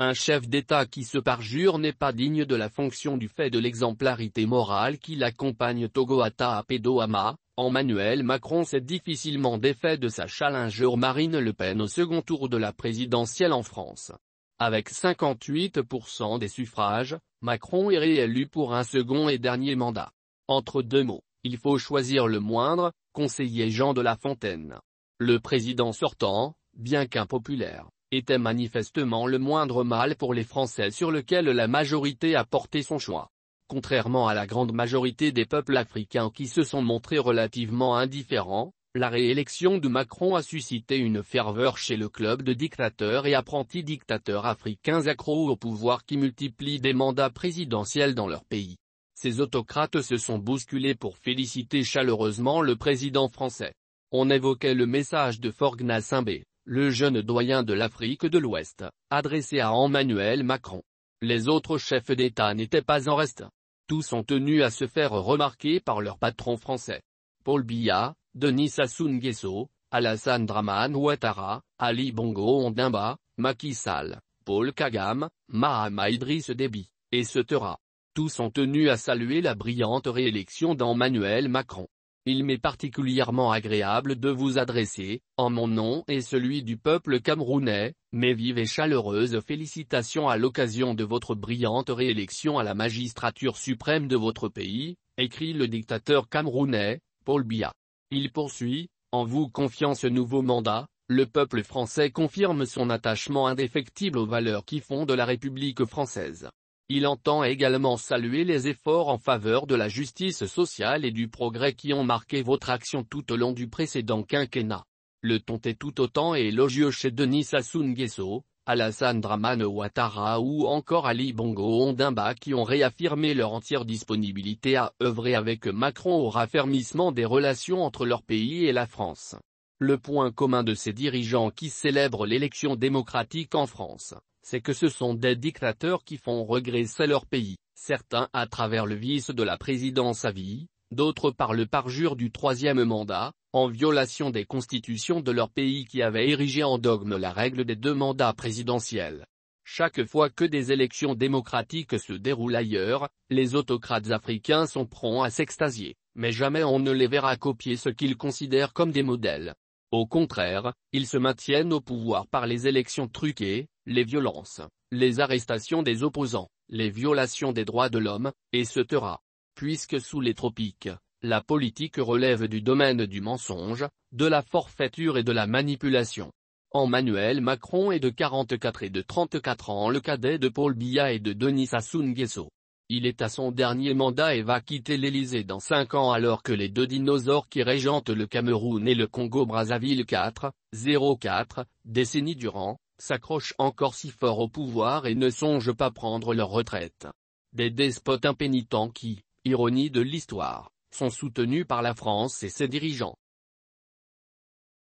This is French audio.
Un chef d'État qui se parjure n'est pas digne de la fonction du fait de l'exemplarité morale qui l'accompagne. Togoata Apedoama, Emmanuel Macron s'est difficilement défait de sa challenger Marine Le Pen au second tour de la présidentielle en France. Avec 58% des suffrages, Macron est réélu pour un second et dernier mandat. Entre deux mots, il faut choisir le moindre, conseiller Jean de La Fontaine. Le président sortant, bien qu'impopulaire, était manifestement le moindre mal pour les Français sur lequel la majorité a porté son choix. Contrairement à la grande majorité des peuples africains qui se sont montrés relativement indifférents, la réélection de Macron a suscité une ferveur chez le club de dictateurs et apprentis dictateurs africains accros au pouvoir qui multiplient des mandats présidentiels dans leur pays. Ces autocrates se sont bousculés pour féliciter chaleureusement le président français. On évoquait le message de Faure Gnassingbé, le jeune doyen de l'Afrique de l'Ouest, adressé à Emmanuel Macron. Les autres chefs d'État n'étaient pas en reste. Tous sont tenus à se faire remarquer par leur patron français. Paul Biya, Denis Sassou Nguesso, Alassane Dramane Ouattara, Ali Bongo Ondimba, Macky Sall, Paul Kagame, Mahama Idriss Déby, etc. Tous sont tenus à saluer la brillante réélection d'Emmanuel Macron. Il m'est particulièrement agréable de vous adresser, en mon nom et celui du peuple camerounais, mes vives et chaleureuses félicitations à l'occasion de votre brillante réélection à la magistrature suprême de votre pays, écrit le dictateur camerounais, Paul Biya. Il poursuit, en vous confiant ce nouveau mandat, le peuple français confirme son attachement indéfectible aux valeurs qui fondent la République française. Il entend également saluer les efforts en faveur de la justice sociale et du progrès qui ont marqué votre action tout au long du précédent quinquennat. Le ton est tout autant élogieux chez Denis Sassou Nguesso, Alassane Dramane Ouattara ou encore Ali Bongo Ondimba qui ont réaffirmé leur entière disponibilité à œuvrer avec Macron au raffermissement des relations entre leur pays et la France. Le point commun de ces dirigeants qui célèbrent l'élection démocratique en France, c'est que ce sont des dictateurs qui font regresser leur pays, certains à travers le vice de la présidence à vie, d'autres par le parjure du troisième mandat, en violation des constitutions de leur pays qui avaient érigé en dogme la règle des 2 mandats présidentiels. Chaque fois que des élections démocratiques se déroulent ailleurs, les autocrates africains sont prompts à s'extasier, mais jamais on ne les verra copier ce qu'ils considèrent comme des modèles. Au contraire, ils se maintiennent au pouvoir par les élections truquées, les violences, les arrestations des opposants, les violations des droits de l'homme, etc. Puisque sous les tropiques, la politique relève du domaine du mensonge, de la forfaiture et de la manipulation. Emmanuel Macron est de 44 et de 34 ans, le cadet de Paul Biya et de Denis Sassou Nguesso. Il est à son dernier mandat et va quitter l'Élysée dans 5 ans alors que les 2 dinosaures qui régentent le Cameroun et le Congo-Brazzaville 4 décennies durant, s'accrochent encore si fort au pouvoir et ne songent pas prendre leur retraite. Des despotes impénitents qui, ironie de l'histoire, sont soutenus par la France et ses dirigeants.